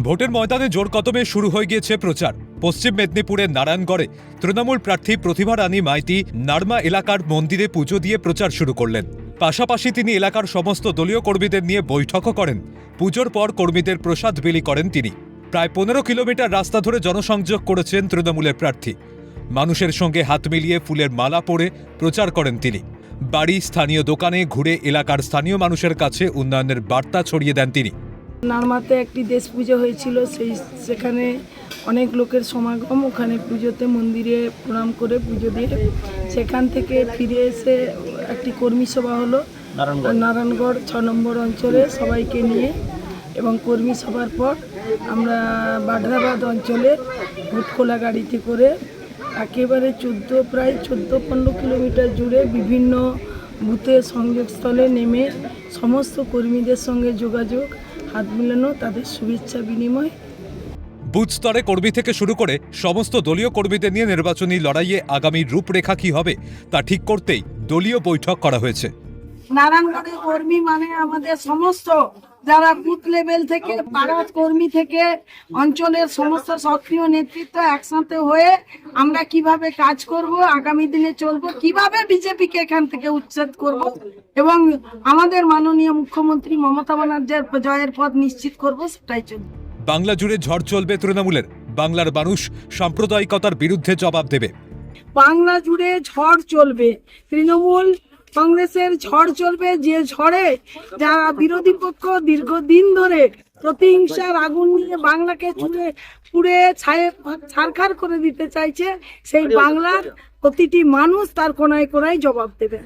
ভোটের ময়দানে জোর কদমে শুরু হয়ে গিয়েছে প্রচার। পশ্চিম মেদিনীপুরের নারায়ণগড়ে তৃণমূল প্রার্থী প্রতিভা রানী মাইতি নারমা এলাকার মন্দিরে পুজো দিয়ে প্রচার শুরু করলেন। পাশাপাশি তিনি এলাকার সমস্ত দলীয় কর্মীদের নিয়ে বৈঠকও করেন। পুজোর পর কর্মীদের প্রসাদ বিলি করেন তিনি। প্রায় 15 কিলোমিটার রাস্তা ধরে জনসংযোগ করেছেন তৃণমূলের প্রার্থী। মানুষের সঙ্গে হাত মিলিয়ে ফুলের মালা পরে প্রচার করেন তিনি। বাড়ি, স্থানীয় দোকানে ঘুরে এলাকার স্থানীয় মানুষের কাছে উন্নয়নের বার্তা ছড়িয়ে দেন তিনি। নারমাতে একটি দেশ পুজো হয়েছিল, সেখানে অনেক লোকের সমাগম। ওখানে পুজোতে মন্দিরে প্রণাম করে পুজো দিয়ে সেখান থেকে ফিরে এসে একটি কর্মী সভা হলো নারায়ণগড় 6 নম্বর অঞ্চলে সবাইকে নিয়ে, এবং কর্মী সভার পর আমরা বাড্রাবাদ অঞ্চলে ভুটখোলা গাড়িতে করে একেবারে প্রায় 14-15 কিলোমিটার জুড়ে বিভিন্ন বুথের সংযোগস্থলে নেমে সমস্ত কর্মীদের সঙ্গে যোগাযোগ, হাত মিলানো, তাদের শুভেচ্ছা বিনিময়। বুথ স্তরে কর্মী থেকে শুরু করে সমস্ত দলীয় কর্মীদের নিয়ে নির্বাচনী লড়াইয়ে আগামী রূপরেখা কি হবে তা ঠিক করতেই দলীয় বৈঠক করা হয়েছে। নারায়ণগড়ের কর্মী মানে আমাদের সমস্ত যারা বুথ লেভেল থেকে, পাড়ার কর্মী থেকে অঞ্চলের সমস্ত সক্রিয় নেতৃত্ব একসাথে হয়ে আমরা কিভাবে কাজ করব, আগামী দিনে চলবো, কিভাবে বিজেপিকে এখান থেকে উচ্ছেদ করব এবং আমাদের মাননীয় মুখ্যমন্ত্রী মমতা ব্যানার্জির জয়ের পথ নিশ্চিত করব, সেটাই চলবে। বাংলা জুড়ে ঝড় চলবে তৃণমূলের। বাংলার মানুষ সাম্প্রদায়িকতার বিরুদ্ধে জবাব দেবে। বাংলা জুড়ে ঝড় চলবে, তৃণমূল কংগ্রেসের ঝড় চলবে, যে ঝড়ে যারা বিরোধী পক্ষ দীর্ঘদিন ধরে প্রতিহিংসার আগুন নিয়ে বাংলাকে পুড়ে ছারখার করে দিতে চাইছে, সেই বাংলার প্রতিটি মানুষ তার কোনায় কোনায় জবাব দেবে।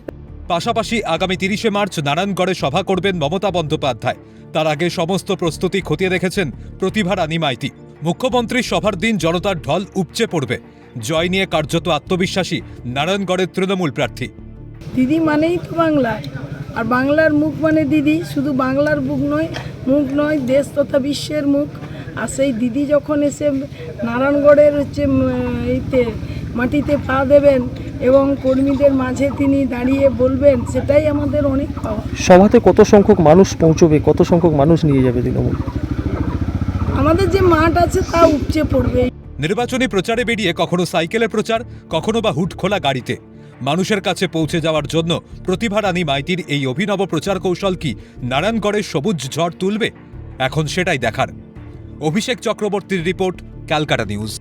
পাশাপাশি আগামী 30শে মার্চ নারায়ণগড়ে সভা করবেন মমতা বন্দ্যোপাধ্যায়। তার আগে সমস্ত প্রস্তুতি খতিয়ে রেখেছেন প্রতিভা রানী মাইতি। মুখ্যমন্ত্রী সভার দিন জনতার ঢল উপচে পড়বে। জয় নিয়ে কার্যত আত্মবিশ্বাসী নারায়ণগড়ের তৃণমূল প্রার্থী। দিদি মানেই তো বাংলা, আর বাংলার মুখ মানে দিদি। শুধু বাংলার মুখ নয়, দেশ তথা বিশ্বের মুখ। আর সেই দিদি যখন এসে নারায়ণগড়ের এইতে মাটিতে পা দেবেন এবং কর্মীদের মাঝে তিনি দাঁড়িয়ে বলবেন, সেটাই আমাদের অনেক পাওয়া। সভাতে কত সংখ্যক মানুষ পৌঁছবে, কত সংখ্যক মানুষ নিয়ে যাবে তৃণমূল? আমাদের যে মাঠ আছে তা উপচে পড়বে। নির্বাচনী প্রচারে বেরিয়ে কখনো সাইকেলে প্রচার, কখনো বা হুট খোলা গাড়িতে মানুষের কাছে পৌঁছে যাওয়ার জন্য প্রতিভা রানী মাইতির এই অভিনব প্রচার কৌশল কি নারায়ণগড়ের সবুজ ঝড় তুলবে? এখন সেটাই দেখার। অভিষেক চক্রবর্তীর রিপোর্ট, ক্যালকাটা নিউজ।